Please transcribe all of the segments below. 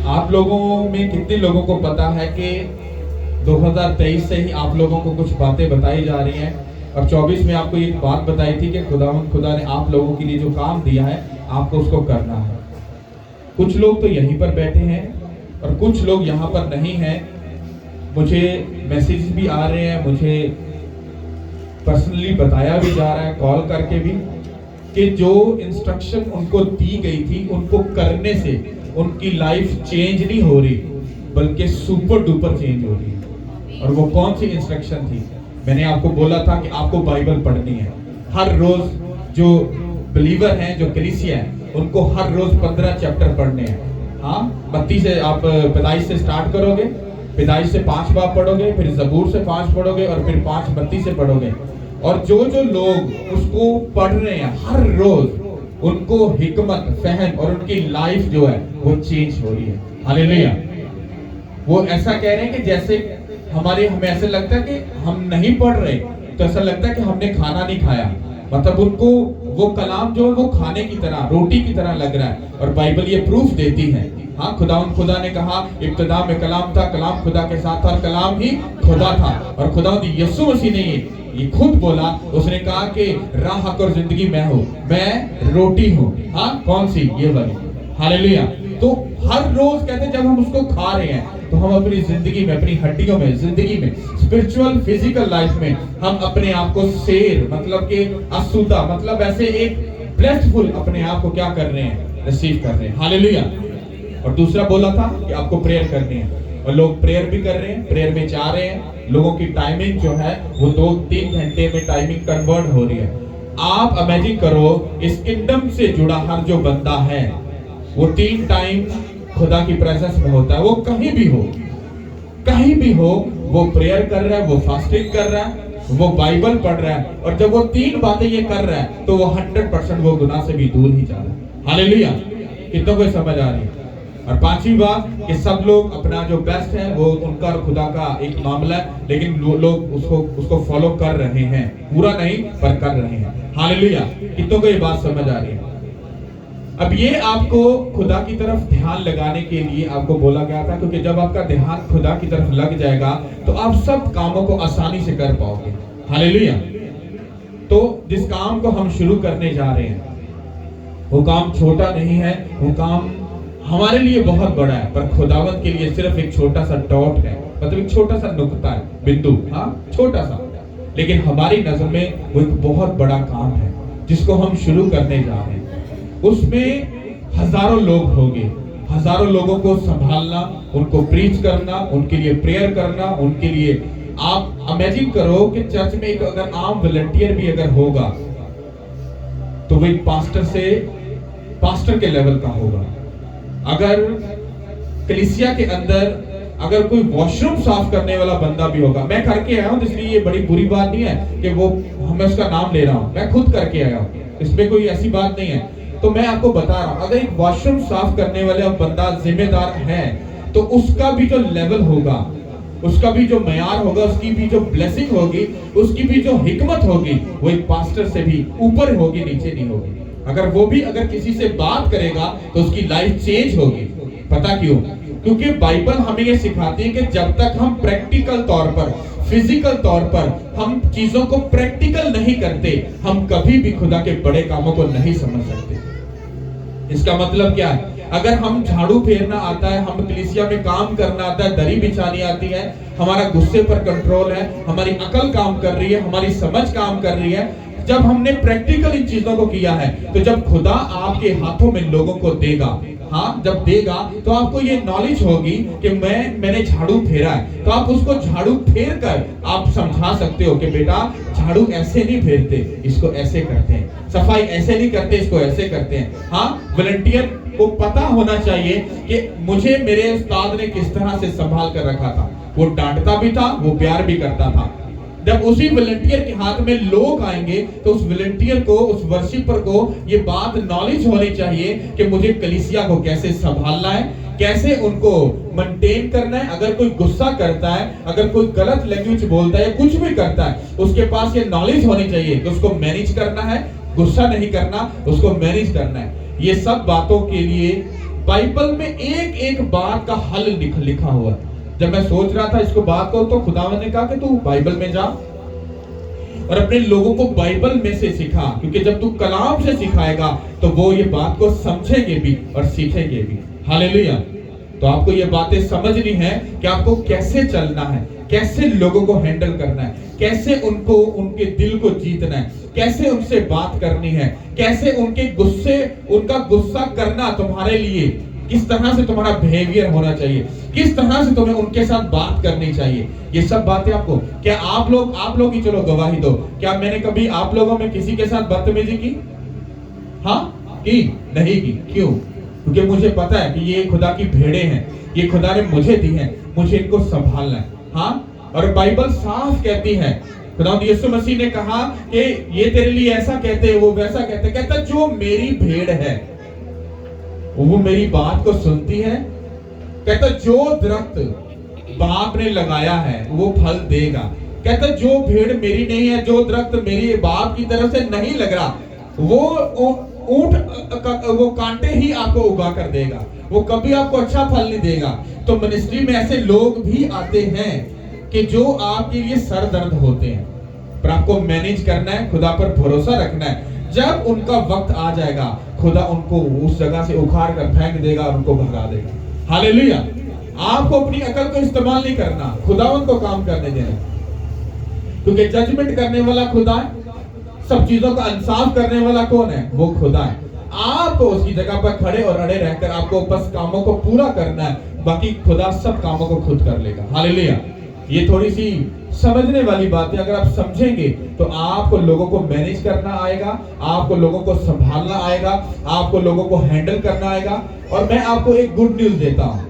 आप लोगों में कितने लोगों को पता है कि 2023 से ही आप लोगों को कुछ बातें बताई जा रही हैं और 24 में आपको एक बात बताई थी कि खुदा ने आप लोगों के लिए जो काम दिया है आपको उसको करना है। कुछ लोग तो यहीं पर बैठे हैं और कुछ लोग यहाँ पर नहीं हैं। मुझे मैसेज भी आ रहे हैं, मुझे पर्सनली बताया भी जा रहा है कॉल करके भी कि जो इंस्ट्रक्शन उनको दी गई थी उनको करने से उनकी लाइफ चेंज नहीं हो रही बल्कि सुपर डुपर चेंज हो रही है। और वो कौन सी इंस्ट्रक्शन थी? मैंने आपको बोला था कि आपको बाइबल पढ़नी है हर रोज। जो बिलीवर हैं, जो कलीसिया है, उनको हर रोज 15 चैप्टर पढ़ने हैं। हाँ, 32 से आप पैदाइश से स्टार्ट करोगे, पैदाइश से 5 बाब पढ़ोगे, फिर ज़बूर से 5 पढ़ोगे और फिर 5 32 से पढ़ोगे। और जो जो लोग उसको पढ़ रहे हैं हर रोज, उनको हिकमत, फहम और उनकी लाइफ जो है वो चेंज हो रही है। हालेलुया। वो ऐसा कह रहे हैं कि जैसे हमें ऐसे लगता है कि हम नहीं पढ़ रहे तो ऐसा लगता है कि हमने खाना नहीं खाया। मतलब उनको वो कलाम जो है वो खाने की तरह, रोटी की तरह लग रहा है। और बाइबल ये प्रूफ देती है। हाँ, खुदा ने कहा इब्तिदा में कलाम था, कलाम खुदा के साथ था और कलाम ही खुदा था। और खुदा यीशु मसीह ने ये खुद बोला, उसने कहा कि राह, हक और जिंदगी मैं हूँ, मैं रोटी हूँ। हाँ, कौन सी? ये वाली। हालेलुया। तो हर रोज कहते हैं जब हम उसको खा रहे हैं तो हम अपनी जिंदगी में, अपनी हड्डियों में, जिंदगी में, स्पिरिचुअल फिजिकल लाइफ में हम अपने आप को शेर मतलब के असुदा, मतलब ऐसे एक ब्लेसफुल अपने आप को क्या कर रहे हैं? रिसीव कर रहे हैं। हालेलुया। और दूसरा बोला था कि आपको प्रेयर करनी है और लोग प्रेयर भी कर रहे हैं, प्रेयर में जा रहे हैं। लोगों की टाइमिंग जो है वो 2-3 घंटे में टाइमिंग कन्वर्ट हो रही है। आप इमेजिन करो, इस किंगडम से जुड़ा हर जो बंदा है वो 3 टाइम खुदा की प्रेजेंस में होता है। वो कहीं भी हो वो प्रेयर कर रहा है, वो फास्टिंग कर रहा है, वो बाइबल पढ़ रहा है। और जब वो 3 बातें ये कर रहा है तो वो 100% वो गुनाह से भी दूर ही जा रहा है। हालेलुया। कितनों को समझ आ रही है? और 5वीं बात कि सब लोग अपना जो बेस्ट है वो उनका और खुदा का एक मामला है, लेकिन लोग उसको फॉलो कर रहे हैं, पूरा नहीं पर कर रहे हैं। हालेलुया। कितनों को ये बात समझ आ रही है? अब ये आपको खुदा की तरफ ध्यान लगाने के लिए आपको बोला गया था, क्योंकि जब आपका ध्यान खुदा की तरफ लग जाएगा तो आप सब कामों को आसानी से कर पाओगे। हालेलुया। तो जिस काम को हम शुरू करने जा रहे हैं वो काम छोटा नहीं है, वो काम हमारे लिए बहुत बड़ा है, पर खुदावंत के लिए सिर्फ एक छोटा सा डॉट है, मतलब एक छोटा सा नुक्ता है, बिंदु। हाँ, छोटा सा, लेकिन हमारी नजर में वो एक बहुत बड़ा काम है जिसको हम शुरू करने जा रहे हैं। उसमें हजारों लोग होंगे, हजारों लोगों को संभालना, उनको प्रीच करना, उनके लिए प्रेयर करना, उनके लिए आप इमेजिन करो कि चर्च में एक अगर आम वॉलंटियर भी अगर होगा तो वो एक पास्टर के लेवल का होगा। अगर कलीसिया के अंदर अगर कोई वॉशरूम साफ करने वाला बंदा भी होगा, मैं करके आया हूं इसलिए ये बड़ी बुरी बात नहीं है कि वो मैं उसका नाम ले रहा हूं, मैं खुद करके आया हूं, इसमें कोई ऐसी बात नहीं है। तो मैं आपको बता रहा हूं, अगर एक वॉशरूम साफ करने वाला बंदा जिम्मेदार है तो उसका भी जो लेवल होगा, उसका भी जो मयार होगा, उसकी भी जो ब्लेसिंग होगी, उसकी भी जो हिकमत होगी, वो एक पास्टर से भी ऊपर होगी, नीचे नहीं होगी। अगर वो भी अगर किसी से बात करेगा तो उसकी लाइफ चेंज होगी। पता क्यों? क्योंकि बाइबल हमें ये सिखाती है कि जब तक हम प्रैक्टिकल तौर पर, फिजिकल तौर पर हम चीजों को प्रैक्टिकल नहीं करते, हम कभी भी खुदा के बड़े कामों को नहीं समझ सकते। इसका मतलब क्या है? अगर हम झाड़ू फेरना आता है, हम कलीसिया में काम करना आता है, दरी बिछानी आती है, हमारा गुस्से पर कंट्रोल है, हमारी अकल काम कर रही है, हमारी समझ काम कर रही है, जब हमने प्रैक्टिकल इन चीजों को किया है, तो जब खुदा आपके हाथों में लोगों को देगा, हाँ जब देगा, तो आपको ये नॉलेज होगी कि मैंने झाड़ू फेरा है, तो आप उसको झाड़ू फेर कर आप समझा सकते हो कि बेटा झाड़ू ऐसे नहीं फेरते, इसको ऐसे करते हैं, सफाई ऐसे नहीं करते, इसको ऐसे करते हैं। हाँ, वॉलंटियर को पता होना चाहिए कि मुझे मेरे उस्ताद ने किस तरह से संभाल कर रखा था, वो डांटता भी था, वो प्यार भी करता था। जब उसी वॉलंटियर के हाथ में लोग आएंगे तो उस वॉलंटियर को, उस वर्शिपर को ये बात नॉलेज होनी चाहिए कि मुझे कलीसिया को कैसे संभालना है, कैसे उनको मेंटेन करना है। अगर कोई गुस्सा करता है, अगर कोई गलत लैंग्वेज बोलता है या कुछ भी करता है, उसके पास ये नॉलेज होनी चाहिए कि उसको मैनेज करना है, गुस्सा नहीं करना, उसको मैनेज करना है। ये सब बातों के लिए बाइबल में एक एक बात का हल लिखा हुआ है। जब मैं सोच रहा था इसको बात को, तो खुदावंद ने कहा कि तू बाइबल में जा और अपने लोगों को बाइबल में से सिखा, क्योंकि जब तू कलाम से सिखाएगा तो वो ये बात को समझेंगे भी और सीखेंगे भी। हालेलुया। तो आपको ये बातें समझनी है कि आपको कैसे चलना है, कैसे लोगों को हैंडल करना है, कैसे उनको उनके दिल को जीतना है, कैसे उनसे बात करनी है, कैसे उनका गुस्सा करना तुम्हारे लिए, किस तरह से तुम्हारा बिहेवियर होना चाहिए, किस तरह से तुम्हें उनके साथ बात करनी चाहिए। ये सब बातें आपको, क्या आप लोग ही चलो गवाही दो, क्या मैंने कभी आप लोगों में किसी के साथ बदतमीजी की? हाँ की? नहीं की। क्यों? क्योंकि मुझे पता है कि ये खुदा की भेड़े हैं, ये खुदा ने मुझे दी हैं, मुझे इनको संभालना है। हाँ, और बाइबल साफ कहती है, खुदा यीशु मसीह ने कहा कि ये तेरे लिए ऐसा कहते हैं, वो वैसा कहते, कहता जो मेरी भेड़ है वो मेरी बात को सुनती है। कहता जो दरख्त बाप ने लगाया है वो फल देगा। कहता जो भेड़ मेरी नहीं है, जो दरख्त मेरी बाप की तरफ से नहीं लग रहा, वो कांटे ही आपको उगा कर देगा, वो कभी आपको अच्छा फल नहीं देगा। तो मिनिस्ट्री में ऐसे लोग भी आते हैं कि जो आपके लिए सर दर्द होते हैं, पर आपको मैनेज करना है, खुदा पर भरोसा रखना है। जब उनका वक्त आ जाएगा, खुदा उनको उस जगह से उखाड़ कर फेंक देगा और उनको भगा देगा। हालेलुया। आपको अपनी अकल को इस्तेमाल नहीं करना, खुदा उनको काम करने देना, क्योंकि जजमेंट करने वाला खुदा है, सब चीजों का इंसाफ करने वाला कौन है? वो खुदा है। आपको उसकी जगह पर खड़े और अड़े रहकर आपको बस कामों को पूरा करना है, बाकी खुदा सब कामों को खुद कर लेगा। हालेलुया। ये थोड़ी सी समझने वाली बात है। अगर आप समझेंगे तो आपको लोगों को मैनेज करना आएगा, आपको लोगों को संभालना आएगा, आपको लोगों को हैंडल करना आएगा। और मैं आपको एक गुड न्यूज देता हूं,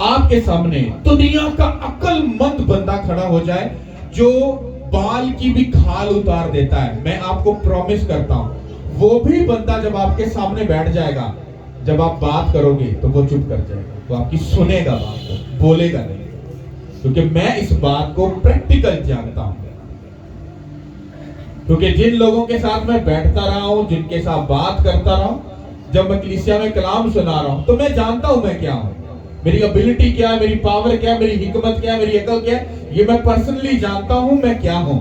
आपके सामने दुनिया का अक्लमंद बंदा खड़ा हो जाए जो बाल की भी खाल उतार देता है, मैं आपको प्रॉमिस करता हूं, वो भी बंदा जब आपके सामने बैठ जाएगा, जब आप बात करोगे तो वो चुप कर जाएगा, वो आपकी सुनेगा, बात को बोलेगा नहीं, क्योंकि मैं इस बात को प्रैक्टिकल जानता हूं। क्योंकि जिन लोगों के साथ मैं बैठता रहा हूं, जिनके साथ बात करता रहा हूं, जब मैं कलीसिया में कलाम सुना रहा हूं, तो मैं जानता हूं मैं क्या हूं, मेरी एबिलिटी क्या है, मेरी पावर क्या है, मेरी हिकमत क्या है, मेरी अकल क्या है, ये मैं पर्सनली जानता हूं मैं क्या हूं।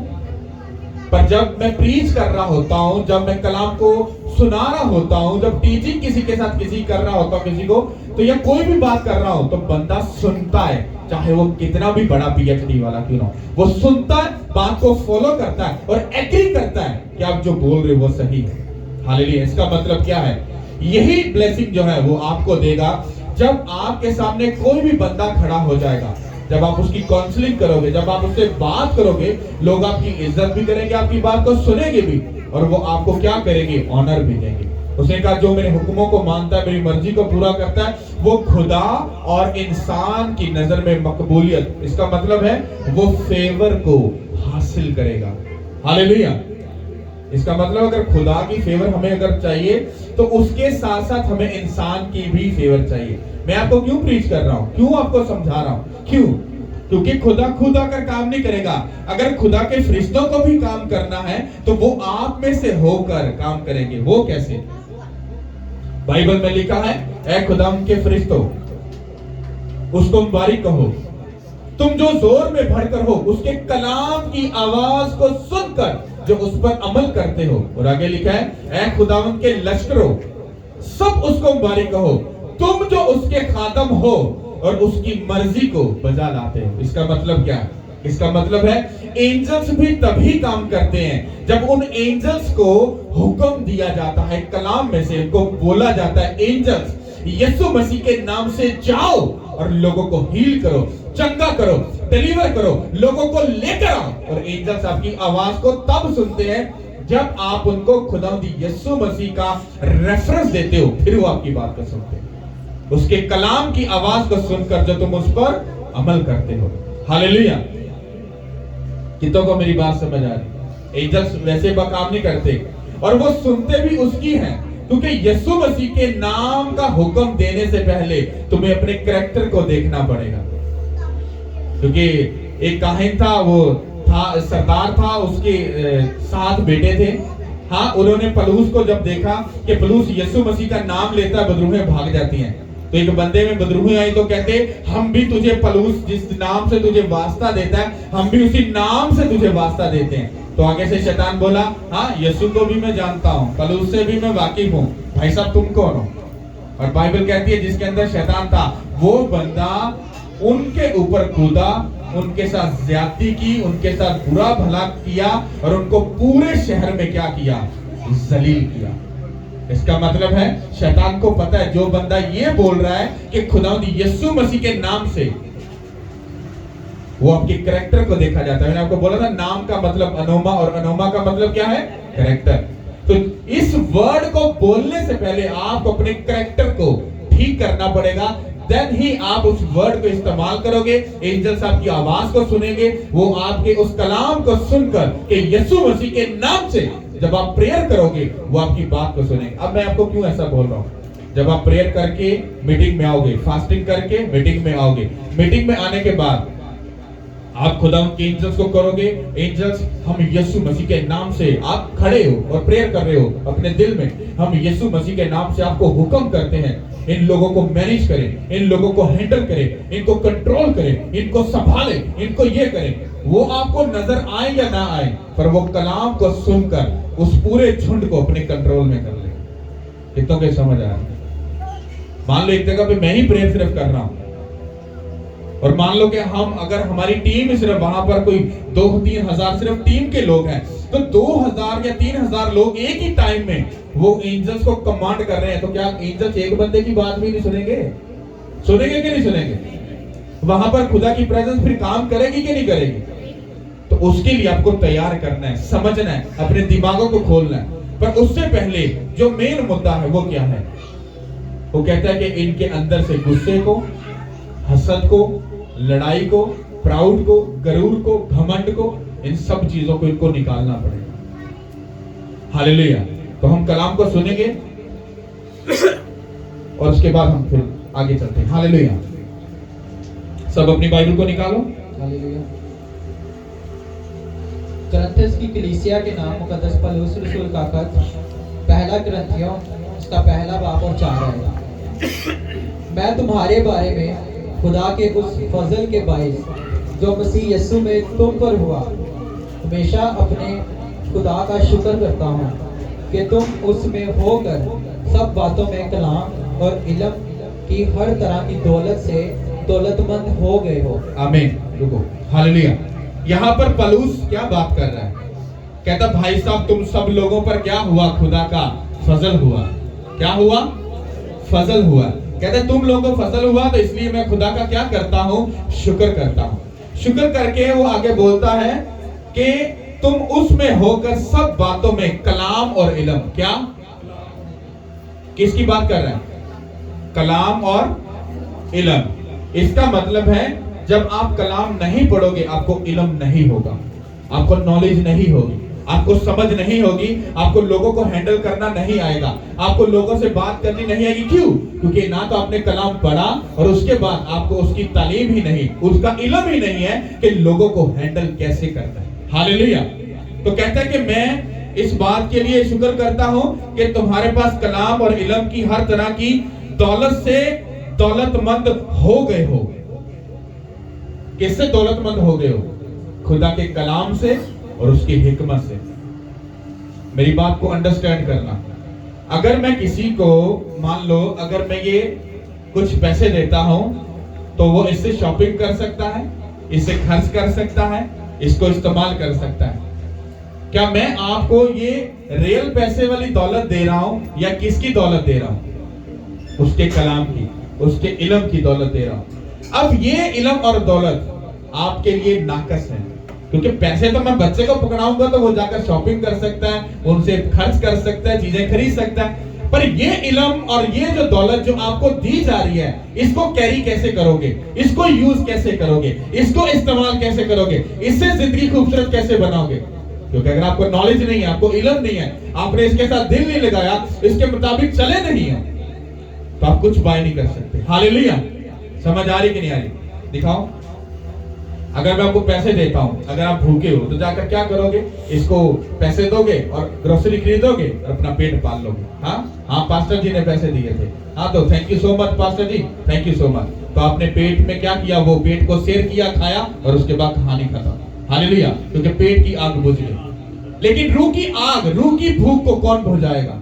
पर जब मैं प्रीच कर रहा होता हूं, जब मैं कलाम को सुना रहा होता हूं, जब टीचिंग किसी के साथ किसी कर रहा होता हूं किसी को, तो या कोई भी बात कर रहा हूं, तो बंदा सुनता है, चाहे वो कितना भी बड़ा पीएचडी वाला क्यों ना हो, वो सुनता है, बात को फॉलो करता है और एग्री करता है कि आप जो बोल रहे हो वो सही है। हालेलुया। इसका मतलब क्या है? यही ब्लेसिंग जो है वो आपको देगा जब आपके सामने कोई भी बंदा खड़ा हो जाएगा, जब आप उसकी काउंसलिंग करोगे, जब आप उससे बात करोगे, लोग आपकी इज्जत भी करेंगे, आपकी बात को सुनेंगे भी, और वो आपको क्या करेंगे? ऑनर भी देंगे। उसने कहा जो मेरे हुक्मों को मानता है, मेरी मर्जी को पूरा करता है, वो खुदा और इंसान की नजर में मकबूलियत, इसका मतलब है वो फेवर को हासिल करेगा। हालेलुया। इसका मतलब अगर खुदा की फेवर हमें अगर चाहिए, तो उसके साथ साथ हमें इंसान की भी फेवर चाहिए। मैं आपको क्यों प्रीच कर रहा हूं, क्यों आपको समझा रहा हूं? क्यों? क्योंकि खुदा खुद आकर काम नहीं करेगा। अगर खुदा के फरिश्तों को भी काम करना है तो वो आप में से होकर काम करेंगे। वो कैसे? बाइबल में लिखा है, ऐ खुदा के फरिश्तों उसको मुबारक कहो, तुम जो जोर में भरकर हो, उसके कलाम की आवाज को सुनकर जो उस पर अमल करते हो। और आगे लिखा है, ऐ खुदावंद के लश्करों सब उसको मुबारक कहो, तुम जो उसके खादम हो और उसकी मर्जी को बजा लाते हो। इसका मतलब क्या है? इसका मतलब है एंजल्स भी तभी काम करते हैं जब उन एंजल्स को हुक्म दिया जाता है, कलाम में से उनको बोला जाता है, एंजल्स यीशु मसीह के नाम से जाओ और लोगों को हील करो, चंगा करो, डिलीवर करो, लोगों को लेकर आओ। और एंजल्स आपकी आवाज को तब सुनते हैं जब आप उनको खुदावंद यीशु मसीह का रेफरेंस देते हो, फिर वो आपकी बात को सुनते हैं, उसके कलाम की आवाज को सुनकर जो तुम उस पर अमल करते हो। हालेलुया। कितनों को मेरी बात समझ आ रही? एंजल्स वैसे काम नहीं करते, और वो सुनते भी उसकी हैं, क्योंकि यीशु मसीह के नाम का हुक्म देने से पहले तुम्हें अपने कैरेक्टर को देखना पड़ेगा। क्योंकि एक काहिन था, वो था सरदार था, उसके 7 बेटे थे, हाँ, उन्होंने पलूस को जब देखा कि पलूस यीशु मसीह का नाम लेता है, बदरूहें भाग जाती हैं। तो एक बंदे में बदरूहें आई तो कहते, हम भी तुझे पलूस, जिस नाम से तुझे वास्ता देता है, हम भी उसी नाम से तुझे वास्ता देते हैं। तो आगे से शैतान बोला, हाँ, यीशु को भी मैं जानता हूँ, पलूस से भी मैं वाकिफ हूँ, भाई साहब तुम कौन हो? और बाइबल कहती है जिसके अंदर शैतान था, वो बंदा उनके ऊपर कूदा, उनके साथ ज्यादती की, उनके साथ बुरा भला किया और उनको पूरे शहर में क्या किया? जलील किया। इसका मतलब है शैतान को पता है जो बंदा ये बोल रहा है कि खुदावंद यीशु मसीह के नाम से, वो आपके कैरेक्टर को देखा जाता है। मैंने आपको बोला था नाम का मतलब अनोमा और अनोमा का मतलब क्या है? कैरेक्टर। तो इस वर्ड को बोलने से पहले आपको अपने कैरेक्टर को ठीक करना पड़ेगा, देन ही आप उस वर्ड को इस्तेमाल करोगे। एंजल्स आपकी आवाज को सुनेंगे, वो आपके उस कलाम को सुनकर कि यीशु मसीह के नाम से जब आप प्रेयर करोगे, वो आपकी बात को सुनेंगे। अब मैं आपको क्यों ऐसा बोल रहा हूं? जब आप प्रेयर करके मीटिंग में आओगे, फास्टिंग करके मीटिंग में आओगे, मीटिंग में आने के बाद आप खुदा के एंजल्स को करोगे, एंजल्स हम यीशु मसीह के नाम से, आप खड़े हो और प्रेयर कर रहे हो अपने दिल में, हम यीशु मसीह के नाम से आपको हुक्म करते हैं, इन लोगों को मैनेज करें, इन लोगों को हैंडल करें, इनको कंट्रोल करें, इनको संभालें, इनको ये करें। वो आपको नजर आए या ना आए, पर वो कलाम को सुनकर उस पूरे झुंड को अपने कंट्रोल में कर ले। कितनों के समझ आया? मान लो एक जगह पे मैं ही प्रेयर सिर्फ कर रहा हूं, और मान लो कि हम, अगर हमारी टीम सिर्फ वहां पर कोई 2-3 हजार सिर्फ टीम के लोग हैं, तो 2000 या 3000 लोग एक ही टाइम में वो एंजल्स को कमांड कर रहे हैं, तो क्या एंजल्स एक बंदे की बात भी नहीं सुनेंगे? सुनेंगे कि नहीं सुनेंगे? वहां पर खुदा की प्रेजेंस फिर काम करेगी कि नहीं करेगी? तो उसके लिए आपको तैयार करना है, समझना है, अपने दिमागों को खोलना है। पर उससे पहले जो मेन मुद्दा है वो क्या है? वो कहता है कि इनके अंदर से गुस्से को, हसद को, लड़ाई को, प्राउड को, गरूर को, घमंड को, इन सब चीजों को इनको निकालना पड़ेगा। हालेलुया। तो हम कलाम को सुनेंगे और उसके बाद हम फिर आगे चलते हैं। हालेलुया। सब अपनी बाइबल को निकालो। हालेलुया। करंथियस की कलीसिया के नाम मुकद्दस पौलुस रसूल का खत, पहला करंथियों उसका पहला बाब और 4 है। मैं तुम्हारे बारे में खुदा के उस फजल के बाइस जो मसीह यीशु में तुम पर हुआ, हमेशा अपने खुदा का शुक्र करता हूँ कि तुम उसमें होकर सब बातों में कलाम और इल्म की हर तरह की दौलत से दौलतमंद हो गए हो। आमीन। रुको। हालेलुया। यहाँ पर पौलुस क्या बात कर रहा है? कहता भाई साहब तुम सब लोगों पर क्या हुआ? खुदा का फजल हुआ। क्या हुआ? फजल हुआ। कहते तुम लोगों को फजल हुआ, तो इसलिए मैं खुदा का क्या करता हूँ? शुक्र करता हूँ। शुक्र करके वो आगे बोलता है कि तुम उसमें होकर सब बातों में कलाम और इल्म, क्या, किसकी बात कर रहे हैं? कलाम और इल्म। इसका मतलब है जब आप कलाम नहीं पढ़ोगे आपको इल्म नहीं होगा, आपको नॉलेज नहीं होगी, आपको समझ नहीं होगी, आपको लोगों को हैंडल करना नहीं आएगा, आपको लोगों से बात करनी नहीं आएगी। क्यों? क्योंकि ना तो आपने कलाम पढ़ा और उसके बाद आपको उसकी तालीम ही नहीं, उसका इल्म ही नहीं है कि लोगों को हैंडल कैसे करना है। हालेलुया। तो कहता है कि मैं इस बात के लिए शुक्र करता हूं कि तुम्हारे पास कलाम और इल्म की हर तरह की दौलत से दौलतमंद हो गए हो। किससे दौलतमंद हो गए हो? खुदा के कलाम से और उसकी हिकमत से। मेरी बात को अंडरस्टैंड करना। अगर मैं किसी को, मान लो अगर मैं ये कुछ पैसे देता हूं तो वो इससे शॉपिंग कर सकता है, इससे खर्च कर सकता है, इसको इस्तेमाल कर सकता है। क्या मैं आपको ये रियल पैसे वाली दौलत दे रहा हूं या किसकी दौलत दे रहा हूं? उसके कलाम की, उसके इल्म की दौलत दे रहा हूं। अब ये इल्म और दौलत आपके लिए नाकस है, क्योंकि पैसे तो मैं बच्चे को पकड़ाऊंगा तो वो जाकर शॉपिंग कर सकता है, उनसे खर्च कर सकता है, चीजें खरीद सकता है। पर ये इल्म और ये जो दौलत जो आपको दी जा रही है, इसको कैरी कैसे करोगे, इसको यूज कैसे करोगे, इसको इस्तेमाल कैसे करोगे, इससे जिंदगी खूबसूरत कैसे बनाओगे? क्योंकि अगर आपको नॉलेज नहीं है, आपको इल्म नहीं है, आपने इसके साथ दिल नहीं लगाया, इसके मुताबिक चले नहीं हो, तो आप कुछ बाय नहीं कर सकते। हालेलुया। समझ आ रही कि नहीं आ रही? दिखाओ। अगर मैं आपको पैसे देता हूं, अगर आप भूखे हो तो जाकर क्या करोगे? इसको पैसे दोगे और ग्रोसरी खरीदोगे और अपना पेट पाल लोगे। हाँ, पास्टर जी ने पैसे दिए थे। हाँ, तो thank you so much pastor ji, thank you so much. तो आपने पेट में क्या किया? वो पेट को शेर किया, खाया और उसके बाद कहानी खत्म। हालेलुया, क्योंकि पेट की आग बुझ गई। लेकिन रूह की आग, रूह की भूख को कौन बुझाएगा?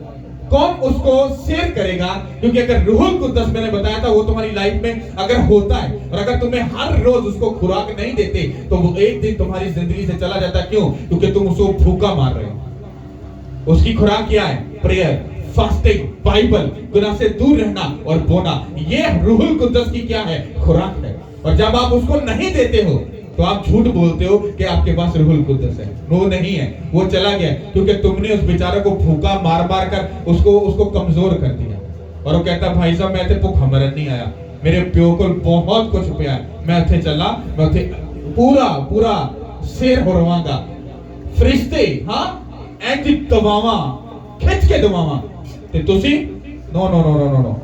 कौन उसको शेयर करेगा? क्योंकि अगर रूहुल कुद्दस, मैंने बताया था, वो तुम्हारी लाइफ में अगर होता है और अगर तुम्हें हर रोज उसको खुराक नहीं देते तो वो एक दिन तुम्हारी जिंदगी से चला जाता। क्यों? क्योंकि तुम उसको भूखा मार रहे हो। उसकी खुराक क्या है? प्रेयर, फास्टिंग, बाइबल, गुनाह से दूर रहना और बोना। ये रूहुल कुद्दस की क्या है? खुराक है। और जब आप उसको नहीं देते हो तो आप झूठ बोलते हो कि आपके पास रूहुल कुद्दस है। वो नहीं है, वो चला गया, क्योंकि तुमने उस बेचारे को भूखा मार मार कर उसको कमजोर कर दिया। और वो कहता, भाई साहब मैं भूख मरन नहीं आया, मेरे प्यो को बहुत कुछ पिया, मैं उथे चला, मैं उथे पूरा शेर हो रवांगा। फरिश्ते इंज दबावा, खिंच के दबावा ते तुसी no no no no no no.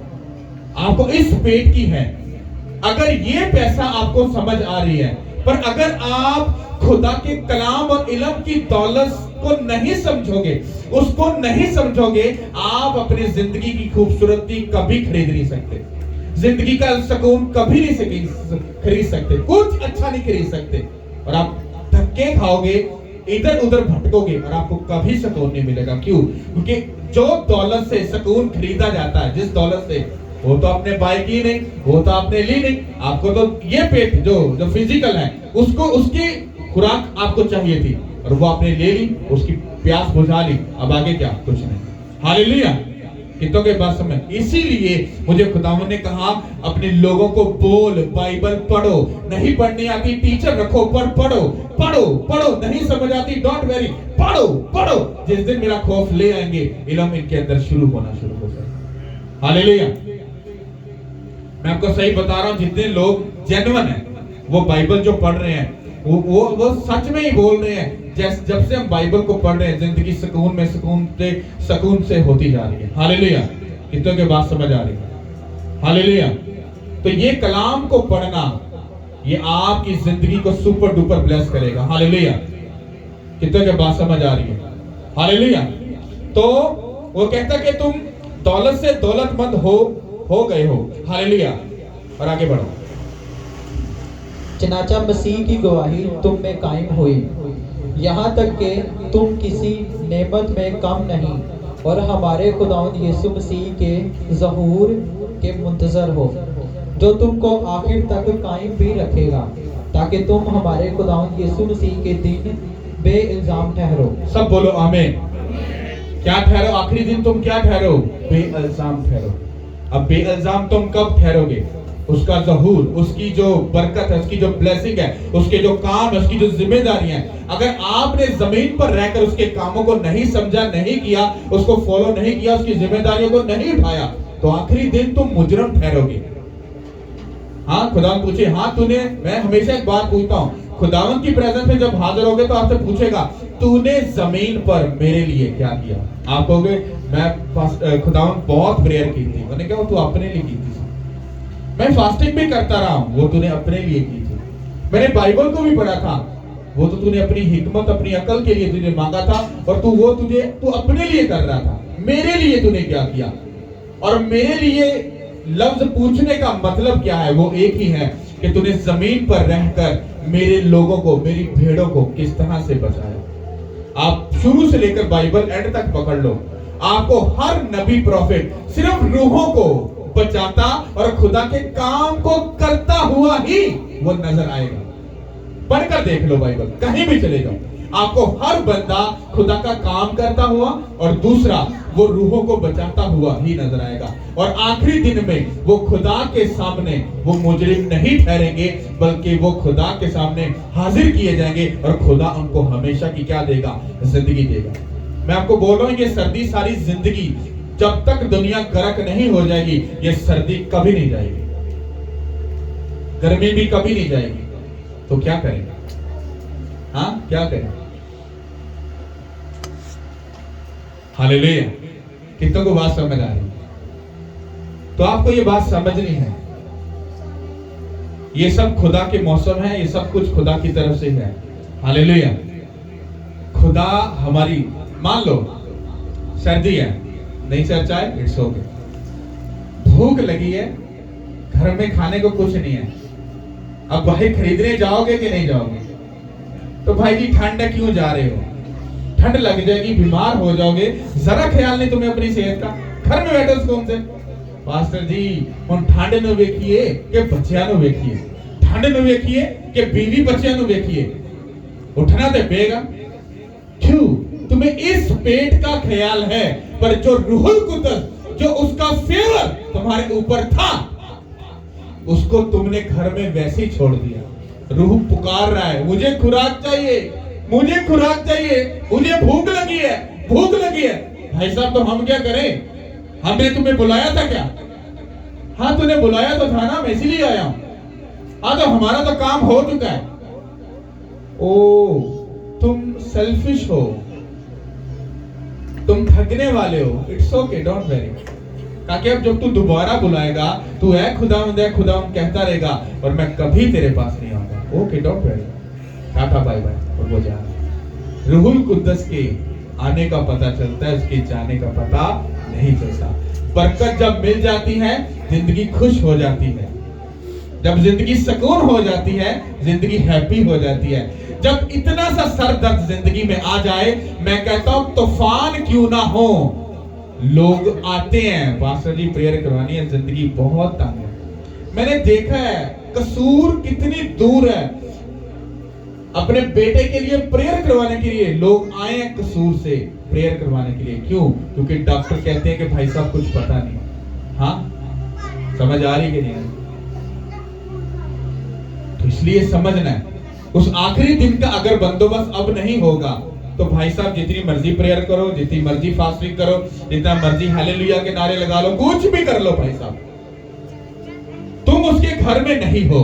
आपको इस पेट की है। अगर ये पैसा आपको समझ आ रही है, पर अगर आप खुदा के कलाम और इल्म की दौलत को नहीं समझोगे, उसको नहीं समझोगे, आप अपनी जिंदगी की खूबसूरती कभी खरीद नहीं सकते। जिंदगी का सुकून कभी नहीं खरीद सकते, कुछ अच्छा नहीं खरीद सकते। और आप धक्के खाओगे, इधर उधर भटकोगे और आपको कभी सुकून नहीं मिलेगा। क्यों? क्योंकि जो दौलत से सुकून खरीदा जाता है, जिस दौलत से, वो तो आपने बाय की नहीं, वो तो आपने ली नहीं। आपको तो ये पेट जो फिजिकल है, उसको उसकी खुराक आपको चाहिए थी और वो आपने ले ली, उसकी प्यास बुझा ली। अब आगे क्या? कुछ नहीं। हालेलुया, कितनों के बात समझ? इसीलिए मुझे खुदावंद ने कहा, अपने लोगों को बोल, बाइबल पढ़ो। नहीं पढ़नी आती, टीचर रखो, पर पढ़ो पढ़ो पढ़ो। नहीं समझ आती, डोंट वेरी, पढ़ो पढ़ो। जिस दिन मेरा खौफ ले आएंगे, इल्म इनके अंदर शुरू होना शुरू हो जाएगा। हालेलुया, मैं आपको सही बता रहा हूं, जितने लोग जेन्युइन हैं, वो बाइबल जो पढ़ रहे हैं, वो सच में ही बोल रहे हैं। जब से हम बाइबल को पढ़ रहे हैं, जिंदगी सुकून से होती जा रही है। हालेलुया, कितनों के बात समझ आ रही है? हालेलुया। तो ये कलाम को पढ़ना, ये आपकी जिंदगी को सुपर डुपर ब्लेस करेगा। हालेलुया, कितनों के बात समझ आ रही है? हालेलुया। तो वो कहता कि तुम दौलत से दौलतमंद हो गए हो। हालेलुया। और आगे बढ़ो। चनाचा मसीह की गवाही तुम में कायम हुई, यहाँ तक कि तुम किसी नेमत में कम नहीं और हमारे खुदावंद यीशु मसीह के ज़हूर के मुंतज़र हो, जो तुमको आखिर तक कायम भी रखेगा, ताकि तुम हमारे खुदावंद यीशु मसीह के दिन बेइल्जाम ठहरो। सब बोलो आमीन। क्या ठहरो? आखिरी दिन तुम क्या ठहरो? बेइल्जाम ठहरो। अब बेइल्जाम तुम कब ठहरोगे? उसका ज़हूर, उसकी जो बरकत है, उसकी जो ब्लेसिंग है, उसके जो काम है, उसकी जो जिम्मेदारी है, अगर आपने जमीन पर रहकर उसके कामों को नहीं समझा, नहीं किया, उसको फॉलो नहीं किया, उसकी जिम्मेदारियों को नहीं उठाया, तो आखिरी दिन तुम मुजरम ठहरोगे। हाँ, खुदावंद पूछे, हाँ तूने, मैं हमेशा एक बात पूछता हूँ, खुदावंद की प्रेजेंस में जब हाजिर होगे तो आपसे पूछेगा, तूने जमीन पर मेरे लिए क्या किया? आप कहोगे, मैं खुदावंद बहुत प्रेयर की थी। मैंने कहा, तू अपने लिए की थी। मैं फास्टिंग भी करता रहा हूं, वो तूने अपने लिए की थी। मैंने बाइबल को भी पढ़ा था, वो तो तूने अपनी हिकमत, अपनी अकल के लिए तुझे मांगा था, और तू अपने लिए कर रहा था। मेरे लिए तूने क्या किया? और मेरे लिए लफ्ज पूछने का मतलब क्या है? वो एक ही है कि तूने जमीन पर रहकर मेरे लोगों को, मेरी भेड़ों को किस तरह से बचाया। आप शुरू से लेकर बाइबल एंड तक पकड़ लो, आपको हर नबी प्रॉफिट सिर्फ रूहों को बचाता और खुदा के काम को करता हुआ ही वो नजर आएगा। पढ़कर देख लो बाइबल, कहीं भी चले जाओ, आपको हर बंदा खुदा का काम करता हुआ और दूसरा वो रूहों को बचाता हुआ ही नजर आएगा। और आखिरी दिन में वो खुदा के सामने वो मुजरिम नहीं ठहरेंगे, बल्कि वो खुदा के सामने हाजिर किए जाएंगे और खुदा उनको हमेशा की क्या देगा? जिंदगी देगा। मैं आपको बोल रहा हूं, ये सर्दी सारी जिंदगी, जब तक दुनिया गर्क नहीं हो जाएगी, ये सर्दी कभी नहीं जाएगी, गर्मी भी कभी नहीं जाएगी। तो क्या करें? हाँ, क्या करें? हालेलुया, कितनों को बात समझ आ रही? तो आपको ये बात समझनी है। ये सब खुदा के मौसम है, ये सब कुछ खुदा की तरफ से है। हालेलुया। खुदा हमारी, मान लो सर्दी है, नहीं सर चाय, इट्स ओके। भूख लगी है, घर में खाने को कुछ नहीं है, अब भाई खरीदने जाओगे कि नहीं जाओगे? तो भाई जी ठंड है, क्यों जा रहे हो? ठंड लग जाएगी, बीमार हो जाओगे, जरा ख्याल नहीं तुम्हें अपनी सेहत का, घर में बैठो कौन से? पास्टर जी हम ठंड न वेखिए कि बच्चियां नु वेखिए, ठंड न वेखिए कि बीवी बच्चियां नु वेखिए, उठना तो पेगा। क्यों? तुम्हें इस पेट का ख्याल है, पर जो रूहुल कुद्दस, जो उसका फेवर तुम्हारे ऊपर था, उसको तुमने घर में वैसे ही छोड़ दिया। रूह पुकार रहा है, मुझे खुराक चाहिए, मुझे खुराक चाहिए, मुझे भूख लगी है, भूख लगी है। भाई साहब तो हम क्या करें? हमने तुम्हें बुलाया था क्या? हाँ तूने बुलाया तो था ना, मैं इसीलिए आया हूं। हाँ तो हमारा तो काम हो चुका है। ओ तुम सेल्फिश हो, तुम ठगने वाले हो। It's okay, don't worry. ताकि अब जब तू दोबारा बुलाएगा, तू है खुदावंद कहता रहेगा, और मैं कभी तेरे पास नहीं आऊंगा। Okay don't worry, tata bye bye. और वो जा रूहुल कुद्दस के आने का पता चलता है, उसके जाने का पता नहीं चलता। बरकत जब मिल जाती है, जिंदगी खुश हो जाती है। जब जिंदगी सुकून हो जाती है, जिंदगी हैप्पी हो जाती है। जब इतना सा सर दर्द जिंदगी में आ जाए, मैं कहता हूं तूफान क्यों ना हो, लोग आते हैं, पास्टर जी प्रेयर करवानी है, जिंदगी बहुत तंग है। मैंने देखा है कसूर कितनी दूर है, अपने बेटे के लिए प्रेयर करवाने के लिए लोग आए हैं कसूर से प्रेयर करवाने के लिए। क्यों? क्योंकि डॉक्टर कहते हैं कि भाई साहब कुछ पता नहीं। हाँ समझ आ रही कि नहीं? तो इसलिए समझना है, उस आखिरी दिन का अगर बंदोबस्त अब नहीं होगा, तो भाई साहब जितनी मर्जी प्रेयर करो, जितनी मर्जी फास्टिंग करो, जितना मर्जी हालेलुया के नारे लगा लो, कुछ भी कर लो, भाई साहब तुम उसके घर में नहीं हो।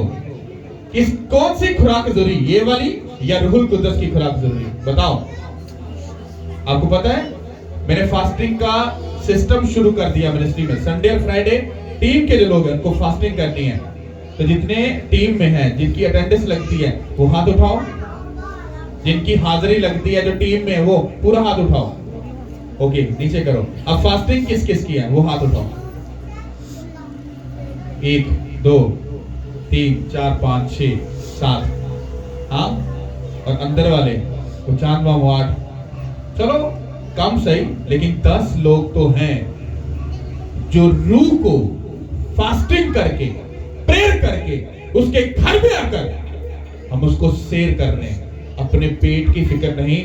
इस कौन सी खुराक जरूरी, ये वाली या रूहुल कुद्दस की खुराक जरूरी? बताओ। आपको पता है मैंने फास्टिंग का सिस्टम शुरू कर दिया मिनिस्ट्री में। संडे और फ्राइडे टीम के जो लोग हैं उनको फास्टिंग करनी है। तो जितने टीम में हैं, जिनकी अटेंडेंस लगती है वो हाथ उठाओ, जिनकी हाजिरी लगती है जो टीम में, वो पूरा हाथ उठाओ। ओके नीचे करो। अब फास्टिंग किस किस की है वो हाथ उठाओ। 1 2 3 4 5 6 7। हाँ और अंदर वाले तो चांदवा 8। चलो कम सही, लेकिन 10 लोग तो हैं जो रूह को फास्टिंग करके प्रेयर करके उसके घर में आकर हम उसको शेयर कर रहे हैं। अपने पेट की फिक्र नहीं,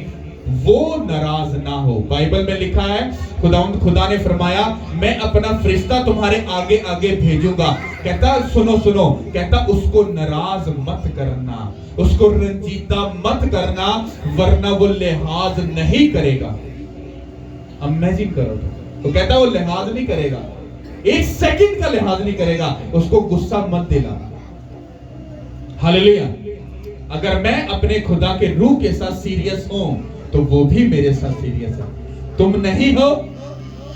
वो नाराज ना हो। बाइबल में लिखा है खुदा ने फरमाया मैं अपना फरिश्ता तुम्हारे आगे आगे भेजूंगा। कहता सुनो सुनो, कहता उसको नाराज मत करना, उसको रंजीदा मत करना, वरना वो लिहाज नहीं करेगा। इमेजिन करो तो कहता वो लिहाज नहीं करेगा, 1 सेकंड का लिहाज नहीं करेगा, उसको गुस्सा मत दिलाना। हालेलुया। अगर मैं अपने खुदा के रूह के साथ सीरियस हूं तो वो भी मेरे साथ सीरियस है। तुम नहीं हो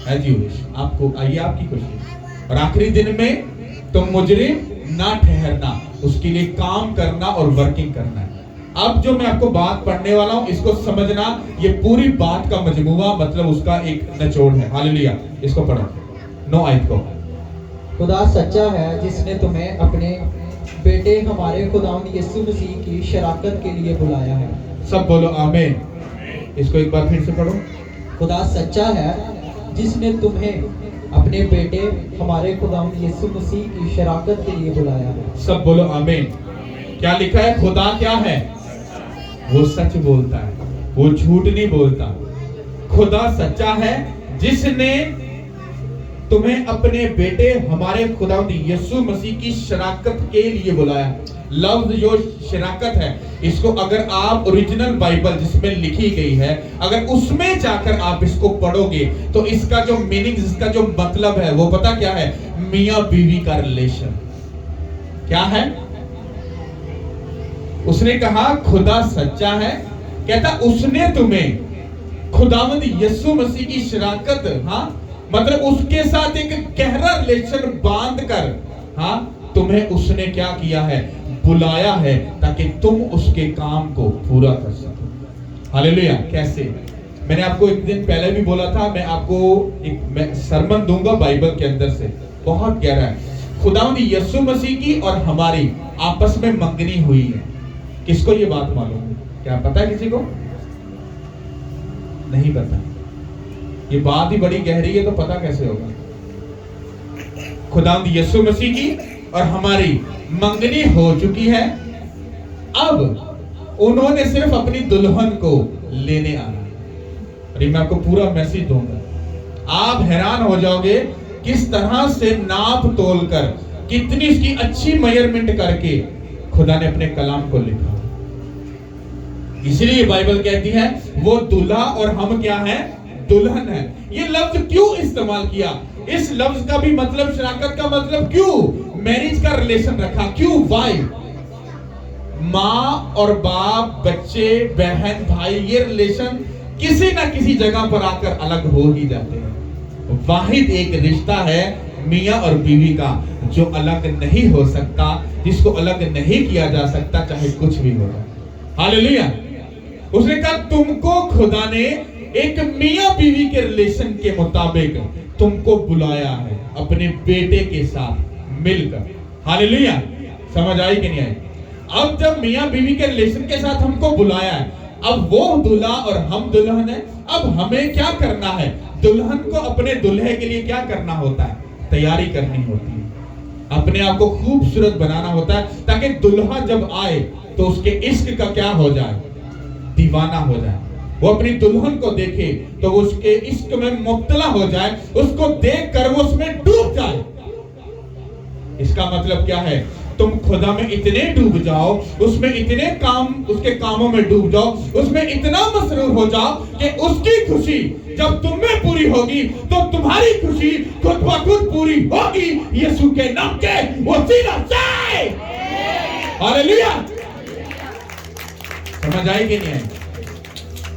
एज यू विश, आपको आइए आपकी खुशी। और आखिरी दिन में तुम मुजरिम ना ठहरना, उसके लिए काम करना और वर्किंग करना है। अब जो मैं आपको बात पढ़ने वाला हूं इसको समझना, ये पूरी बात का मजमूआ मतलब उसका एक निचोड़ है। हालेलुया। इसको पढ़ो 9 आयत को। खुदा सच्चा है जिसने तुम्हें अपने बेटे हमारे खुदावंद यीशु मसीह की शराकत के लिए बुलाया है। सब बोलो आमीन। इसको एक बार फिर से पढ़ो। खुदा सच्चा है जिसने तुम्हें अपने बेटे हमारे खुदावंद यीशु मसीह की शराकत के लिए बुलाया है। सब बोलो आमीन। क्या लिखा है? खुदा क्या है? वो सच बोलता है, वो झूठ नहीं बोलता। खुदा सच्चा है जिसने तुम्हें अपने बेटे हमारे खुदावंद यीशु मसीह की शराकत के लिए बुलाया। लफ्ज जो शराकत है, इसको अगर आप ओरिजिनल बाइबल जिसमें लिखी गई है, अगर उसमें जाकर आप इसको पढ़ोगे तो इसका जो मीनिंग, इसका जो मतलब है वो पता क्या है? मियां बीवी का रिलेशन। क्या है? उसने कहा खुदा सच्चा है, कहता उसने तुम्हें खुदावंद यीशु मसीह की शराकत, हाँ मतलब उसके साथ एक गहरा रिलेशन बांध कर, हाँ तुम्हें उसने क्या किया है, बुलाया है ताकि तुम उसके काम को पूरा कर सको। हालेलुया। कैसे? मैंने आपको एक दिन पहले भी बोला था, मैं आपको एक सरमन दूंगा बाइबल के अंदर से, बहुत गहरा है। खुदावंद यीशु मसीह की और हमारी आपस में मंगनी हुई है। किसको ये बात मालूम है? क्या पता है किसी को? नहीं पता। ये बात ही बड़ी गहरी है, तो पता कैसे होगा? खुदावंद यीशु मसीह की और हमारी मंगनी हो चुकी है, अब उन्होंने सिर्फ अपनी दुल्हन को लेने आना है। अरे मैं आपको पूरा मैसेज दूंगा, आप हैरान हो जाओगे किस तरह से नाप तोल कर, कितनी इसकी अच्छी मेजरमेंट करके खुदा ने अपने कलाम को लिखा। इसलिए बाइबल कहती है वो दूल्हा और हम क्या है, दुल्हन है। ये लफ्ज क्यों इस्तेमाल किया? इस लफ्ज का भी मतलब, शराकत का मतलब क्यों मैरिज का रिलेशन रखा? क्यों? वाई? माँ और बाप, बच्चे, बहन, भाई, ये रिलेशन किसी ना किसी जगह पर आकर अलग हो ही जाते हैं। वाहिद एक रिश्ता है मियाँ और बीवी का जो अलग नहीं हो सकता, जिसको अलग नहीं किया जा सकता, चाहे कुछ भी हो जाए। हालेलुया। उसने कहा तुमको खुदा ने एक मियाँ बीवी के रिलेशन के मुताबिक तुमको बुलाया है अपने बेटे के साथ मिलकर। हालेलुया। समझ आई कि नहीं आई? अब जब मियाँ बीवी के रिलेशन के साथ हमको बुलाया है, अब वो दूल्हा और हम दुल्हन है। अब हमें क्या करना है? दुल्हन को अपने दुल्हे के लिए क्या करना होता है? तैयारी करनी होती है, अपने आप को खूबसूरत बनाना होता है, ताकि दुल्हा जब आए तो उसके इश्क का क्या हो जाए, दीवाना हो जाए। वो अपनी दुल्हन को देखे तो वो उसके इश्क में मुब्तला हो जाए, उसको देखकर वो उसमें डूब जाए। इसका मतलब क्या है? तुम खुदा में इतने डूब जाओ, उसमें इतने काम, उसके कामों में डूब जाओ, उसमें इतना मसरूर हो जाओ कि उसकी खुशी जब तुम में पूरी होगी तो तुम्हारी खुशी खुद ब खुद पूरी होगी। यीशु के नाम के वसीला से। हालेलुया। समझ आई कि नहीं आई?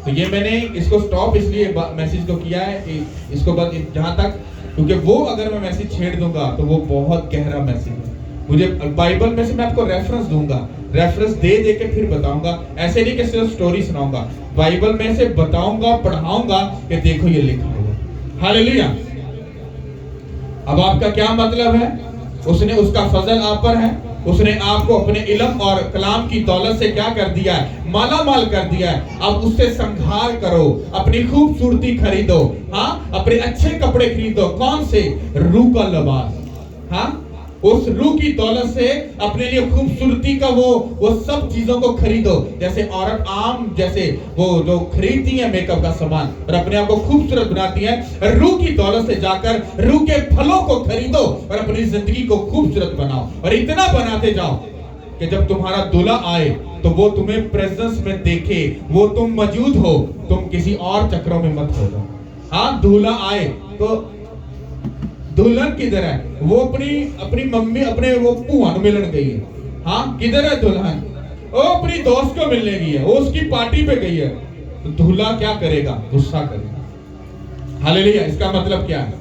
तो ये मैंने इसको स्टॉप इसलिए मैसेज को किया है कि इसको बस जहां तक, क्योंकि वो अगर मैं मैसेज छेड़ दूंगा तो वो बहुत गहरा मैसेज है। मुझे बाइबल में से मैं आपको रेफरेंस दूंगा, रेफरेंस दे दे के फिर बताऊंगा। ऐसे नहीं कि सिर्फ स्टोरी सुनाऊंगा, बाइबल में से बताऊंगा, पढ़ाऊंगा कि देखो ये लिखा हुआ। हालेलुया। अब आपका क्या मतलब है? उसने, उसका फजल आप पर है, उसने आपको अपने इल्म और कलाम की दौलत से क्या कर दिया है? माला माल कर दिया है। अब उससे संघार करो, अपनी खूबसूरती खरीदो, हाँ, अपने अच्छे कपड़े खरीदो। कौन से? रूह का लिबास। हाँ, उस रूह की दौलत से अपने लिए खूबसूरती का वो सब चीजों को खरीदो। जैसे औरत आम जैसे वो जो खरीदती है मेकअप का सामान और अपने आप को खूबसूरत बनाती है, रूह की दौलत से जाकर रूह के फलों को खरीदो और अपनी जिंदगी को खूबसूरत बनाओ। और इतना बनाते जाओ कि जब तुम्हारा दूल्हा आए तो वो तुम्हें प्रेजेंस में देखे, वो तुम मौजूद हो, तुम किसी और चक्रों में मत हो जाओ। हाँ, दूल्हा आए तो दुल्हन किधर है? वो अपनी मम्मी, अपने वो पुआ मिलन गई है। हाँ, किधर है दुल्हन? वो अपनी दोस्त को मिलने गई है, वो उसकी पार्टी पे गई है। तो दूल्हा क्या करेगा? गुस्सा करेगा। हालेलुया। इसका मतलब क्या है?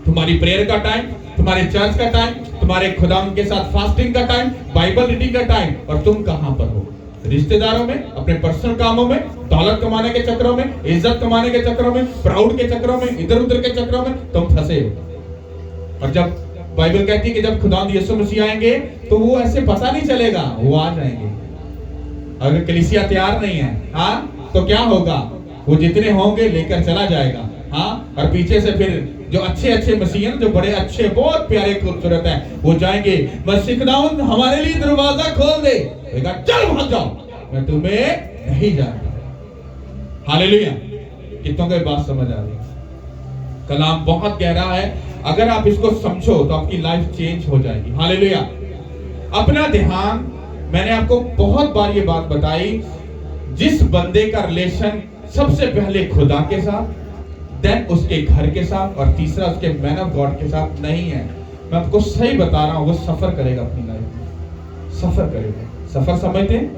तुम्हारी प्रेयर का टाइम, तुम्हारे चर्च का टाइम, तुम्हारे खुदा के साथ फास्टिंग का टाइम, बाइबल रीडिंग का टाइम, और तुम कहां पर हो? रिश्तेदारों में, अपने पर्सनल कामों में, दौलत कमाने के चक्रों में, इज्जत कमाने के चक्रों में, प्राउड के चक्रों में, इधर उधर के चक्रों में तुम फंसे हो। और जब बाइबल कहती है कि जब खुदा यीशु मसीह आएंगे तो वो ऐसे पता नहीं चलेगा, वो आ जाएंगे। अगर कलीसिया तैयार नहीं है, हाँ, तो क्या होगा? वो जितने होंगे लेकर चला जाएगा। हाँ, और पीछे से फिर जो अच्छे अच्छे मसीह हैं, जो बड़े अच्छे, बहुत प्यारे, खूबसूरत हैं, वो जाएंगे, बस खुदावंद हमारे लिए दरवाजा खोल दे। चल भाग जाओ, मैं तुम्हें नहीं जानता। हालेलुया। कितनों को बात समझ आ रही है? कलाम बहुत गहरा है, अगर आप इसको समझो तो आपकी लाइफ चेंज हो जाएगी। हालेलुया। अपना ध्यान, मैंने आपको बहुत बार ये बात बताई, जिस बंदे का रिलेशन सबसे पहले खुदा के साथ, देन उसके घर के साथ, और तीसरा उसके मैन ऑफ गॉड के साथ नहीं है, मैं आपको सही बता रहा हूं, वो सफर करेगा अपनी लाइफ में। सफर करेगा। सफर समझते हैं?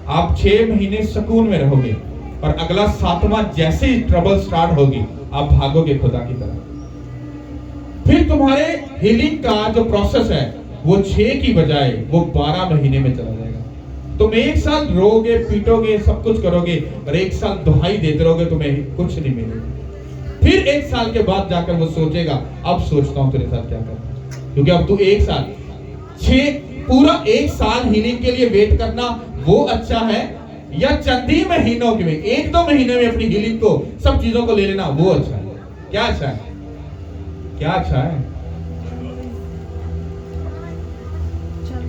आप 6 महीने सुकून में रहोगे और अगला 7वां जैसे ही ट्रबल स्टार्ट होगी, आप भागोगे खुदा की तरफ। फिर तुम्हारे हीलिंग का जो प्रोसेस है वो 6 की बजाय वो 12 महीने में चला जाएगा। तुम 1 साल रोगे, पीटोगे, सब कुछ करोगे, और 1 साल दुहाई देते रहोगे, तुम्हें कुछ नहीं मिलेगा। फिर 1 साल के बाद जाकर वो सोचेगा अब सोचता हूं तेरे साथ क्या करना, क्योंकि अब तू 1 साल, पूरा 1 साल हीलिंग के लिए वेट करना वो अच्छा है, या चंद महीनों के में 1-2 महीने में अपनी हीलिंग को, सब चीजों को ले लेना वो अच्छा है? क्या अच्छा है? क्या अच्छा है?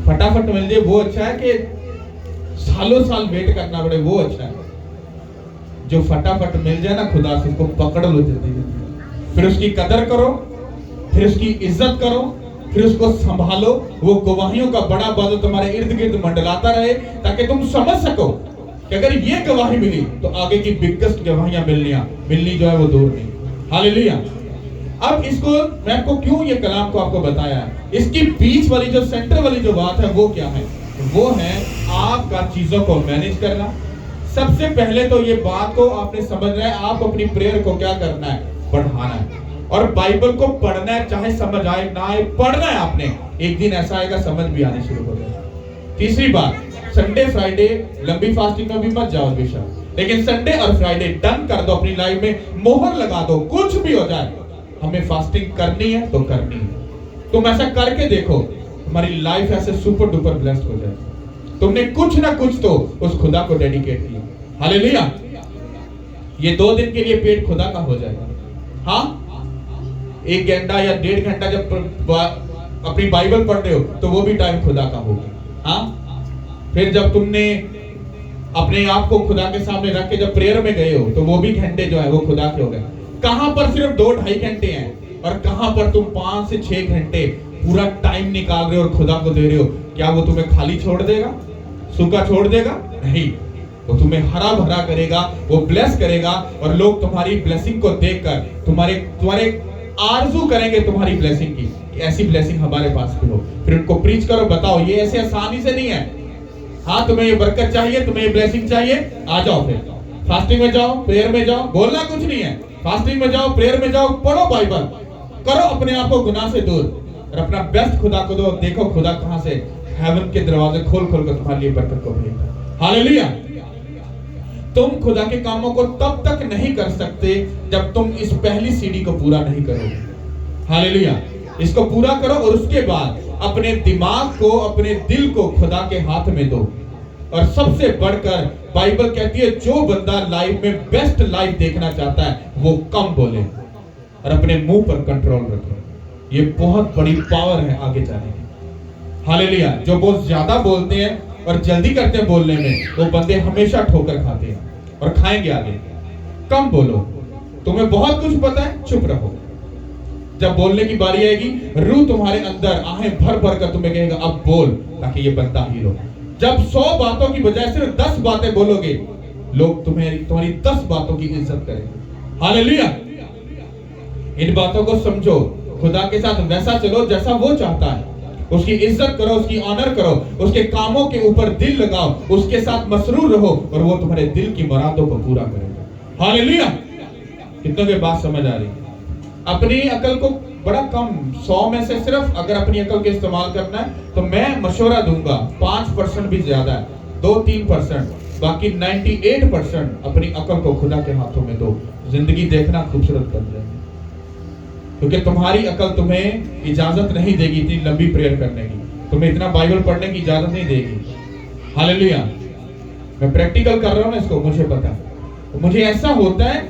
फटाफट मिल जाए वो अच्छा है कि सालों साल वेट करना पड़े वो अच्छा है? जो फटाफट मिल जाए ना खुदा से, उसको पकड़ लो जल्दी जल्दी, फिर उसकी कदर करो, फिर उसकी इज्जत करो, फिर उसको संभालो। वो गवाहियों का बड़ा बादल तुम्हारे इर्द गिर्द मंडलाता रहे, ताकि तुम समझ सको कि अगर ये गवाही मिली तो आगे की बिगेस्ट गवाहियां मिलनी जो है वो दूर नहीं। हालेलुया। अब इसको मैं आपको क्यों ये कलाम को आपको बताया है, इसकी बीच वाली जो सेंटर वाली जो बात है वो क्या है? वो है आपका चीजों को मैनेज करना। सबसे पहले तो ये बात को आपने समझना है, आप अपनी प्रेयर को क्या करना है? बढ़ाना है। और बाइबल को पढ़ना है, चाहे समझ आए ना आए, पढ़ना है आपने। एक दिन ऐसा आएगा समझ भी आनी शुरू हो जाएगी। तीसरी बात, संडे फ्राइडे लंबी फास्टिंग में भी मत जाओ बेशक, लेकिन संडे और फ्राइडे डन कर दो, अपनी लाइफ में मोहर लगा दो। कुछ भी हो जाए, हमें फास्टिंग करनी है तो करनी है। तुम ऐसा करके देखो, तुम्हारी लाइफ ऐसे सुपर डुपर ब्लेस्ड हो जाए। तुमने कुछ ना कुछ तो उस खुदा को डेडिकेट किया। हालेलुया। ये 2 दिन के लिए पेट खुदा का हो जाएगा। हाँ, 1 घंटा या 1.5 घंटा जब अपनी बाइबल पढ़ रहे हो तो वो भी टाइम खुदा का होगा। हाँ, फिर जब तुमने अपने आप को खुदा के सामने रख के जब प्रेयर में गए हो तो वो भी घंटे जो है वो खुदा के हो गए। कहां पर सिर्फ 2-2.5 घंटे हैं और कहां पर तुम 5 से 6 घंटे पूरा टाइम निकाल रहे हो और खुदा को दे रहे हो। क्या वो तुम्हें खाली छोड़ देगा, सूखा छोड़ देगा? नहीं, वो तुम्हें हरा भरा करेगा, वो ब्लेस करेगा, और लोग तुम्हारी ब्लेसिंग को देखकर तुम्हारे आरजू करेंगे तुम्हारी ब्लेसिंग की, कि ऐसी ब्लेसिंग हमारे पास भी हो। फिर उनको प्रीच करो, बताओ ये ऐसे आसानी से नहीं है। हाँ, तुम्हें ये बरकत चाहिए, तुम्हें ये ब्लेसिंग चाहिए, आ जाओ, फिर फास्टिंग में जाओ, प्रेयर में जाओ, बोलना कुछ नहीं है। फास्टिंग में जाओ, प्रेयर में जाओ, पढ़ो बाइबल, करो अपने आप को गुनाह से दूर, और अपना बेस्ट खुदा को दो। देखो खुदा कहां से हेवन के दरवाजे खोल खोल कर तुम्हारे लिए बरकत को भेजता। हालेलुया। तुम खुदा के कामों को तब तक नहीं कर सकते जब तुम इस पहली सीढ़ी को पूरा नहीं करोगे। हालेलुया। इसको पूरा करो और उसके बाद अपने दिमाग को, अपने दिल को खुदा के हाथ में दो। और सबसे बढ़कर बाइबल कहती है, जो बंदा लाइफ में बेस्ट लाइफ देखना चाहता है वो कम बोले और अपने मुंह पर कंट्रोल रखे। ये बहुत बड़ी पावर है आगे जाने की। हालेलुया। जो बहुत ज्यादा बोलते हैं और जल्दी करते हैं बोलने में, वो बंदे हमेशा ठोकर खाते हैं और खाएंगे आगे। कम बोलो। तुम्हें बहुत कुछ पता है, चुप रहो। जब बोलने की बारी आएगी, रूह तुम्हारे अंदर आहें भर भर कर तुम्हें कहेगा अब बोल, ताकि ये बंदा हील हो। जब 100 बातों की बजाय सिर्फ 10 बातें बोलोगे, लोग तुम्हारी 10 बातों की इज्जत करेंगे। हालेलुया। इन बातों को समझो, खुदा के साथ वैसा चलो जैसा वो चाहता है। उसकी इज्जत करो, उसकी ऑनर करो, उसके कामों के ऊपर दिल लगाओ, उसके साथ मसरूर रहो, और वो तुम्हारे दिल की मुरादों को पूरा करेगा। हालेलुया। कितनों के बात समझ आ रही? अपनी अकल को बड़ा कम, 100 में से सिर्फ अगर अपनी अकल के इस्तेमाल करना है तो मैं मशवरा दूंगा 5% भी ज्यादा है, 2-3%, बाकी 98% अपनी अकल को खुदा के हाथों में दो। जिंदगी देखना खूबसूरत बन जाएगी, क्योंकि तुम्हारी अकल तुम्हें इजाजत नहीं देगी इतनी लंबी प्रेयर करने की, तुम्हें इतना बाइबल पढ़ने की इजाजत नहीं देगी। हालेलुया। मैं प्रैक्टिकल कर रहा हूं ना इसको, मुझे पता है। मुझे ऐसा होता है,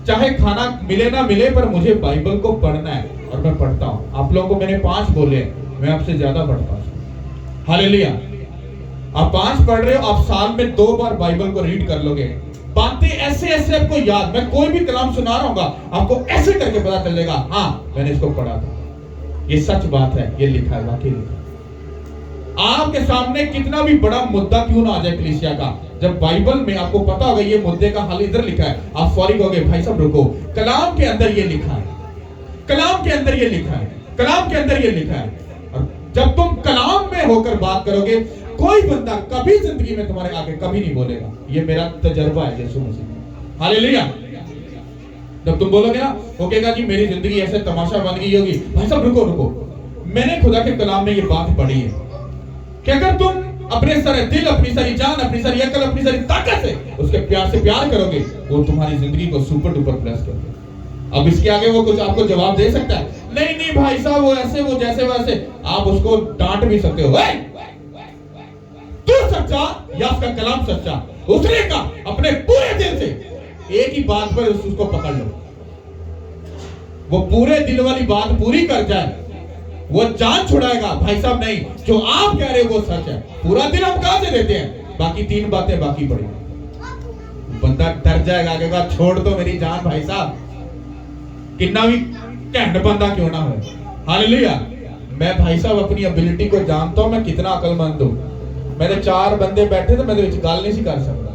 चाहे खाना मिले ना मिले, पर मुझे बाइबल को पढ़ना है और मैं पढ़ता हूं। आप लोगों को मैंने 5 बोले, मैं आपसे ज्यादा पढ़ता हूं। हालेलुया। आप 5 पढ़ रहे हो, आप साल में 2 बार बाइबल को रीड कर लोगे। बातें ऐसे ऐसे आपको याद, मैं कोई भी कलाम सुना रहा हूँ आपको ऐसे करके पता चलेगा, हाँ मैंने इसको पढ़ा था, ये सच बात है, ये लिखा है, वाकई लिखा। आपके सामने कितना भी बड़ा मुद्दा क्यों ना आ जाए कलीसिया का, जब बाइबल में आपको पता होगा ये मुद्दे का हल इधर लिखा है, आप फौरी कहोगे भाई साहब रुको, कलाम के अंदर ये लिखा है, कलाम के अंदर ये लिखा है, कलाम के अंदर ये लिखा है। और जब तुम कलाम में होकर बात करोगे, कोई बंदा कभी जिंदगी में तुम्हारे आगे कभी नहीं बोलेगा। ये मेरा तजर्बा है यीशु मसीह। हालेलुया। जब तुम बोलोगे ना, वो कहेगा जी मेरी जिंदगी ऐसे तमाशा बन गई होगी, भाई साहब रुको रुको, मैंने खुदा के कलाम में ये बात पढ़ी है कि अगर तुम अपने सारे दिल, अपनी सारी जान, अपनी सारी अकल, अपनी सारी ताकत से उसके प्यार से प्यार करोगे, वो तुम्हारी जिंदगी को सुपर डुपर प्लस कर देगा। अब इसके आगे वो कुछ आपको जवाब दे सकता है? नहीं नहीं भाई साहब, वो ऐसे, वो जैसे वैसे। आप उसको डांट भी सकते हो, तू सच्चा या उसका कलाम सच्चा। उसने कहा अपने पूरे दिल से, एक ही बात पर उसको पकड़ लो, वो पूरे दिल वाली बात पूरी कर जाए, वो जान छुड़ाएगा। भाई साहब नहीं, जो आप कह रहे हो वो सच है। पूरा दिन हम कहां से देते हैं, बाकी 3 बातें बाकी पड़ी। बंदा डर जाएगा, कहेगा छोड़ दो मेरी जान भाई साहब, कितना भी घैंट बंदा क्यों ना हो। हालेलुया। मैं भाई साहब अपनी एबिलिटी को जानता हूं, मैं कितना अकलमंद हूं। मेरे 4 बंदे बैठे थे, मैं गल नहीं सी कर सकता।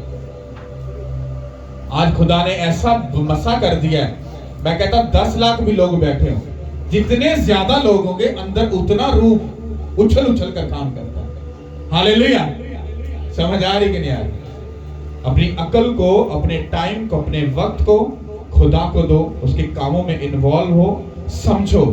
आज खुदा ने ऐसा मसा कर दिया है, मैं कहता 10 लाख भी लोग बैठे हो, जितने ज्यादा लोग होंगे अंदर उतना रूह उछल उछल कर काम करता है। हालेलुया। समझ आ रही कि नहीं आ रही? अपनी अकल को, अपने टाइम को, अपने वक्त को खुदा को दो, उसके कामों में इन्वॉल्व हो, समझो।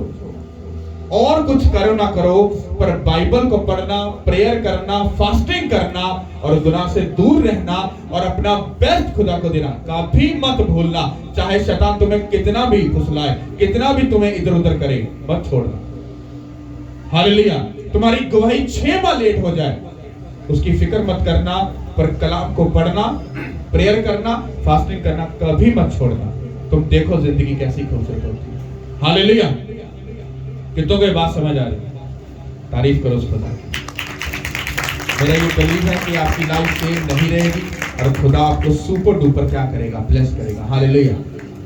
और कुछ करो ना करो, पर बाइबल को पढ़ना, प्रेयर करना, फास्टिंग करना और गुनाह से दूर रहना और अपना बेस्ट खुदा को देना कभी मत भूलना। चाहे शैतान तुम्हें कितना भी फुसलाए, कितना भी तुम्हें इधर उधर करे, मत छोड़ना। हालेलुया। तुम्हारी गवाही 6 बार लेट हो जाए, उसकी फिक्र मत करना, पर कलाम को पढ़ना, प्रेयर करना, फास्टिंग करना कभी मत छोड़ना। तुम देखो जिंदगी कैसी खूबसूरत होती है। हालेलुया। कितनों को बात समझ आ रही? तारीफ करो उस खुदा की। मेरा ये बिलीव है कि आपकी लाइफ सेम नहीं रहेगी और खुदा आपको सुपर डुपर क्या करेगा, ब्लेस करेगा। हालेलुया।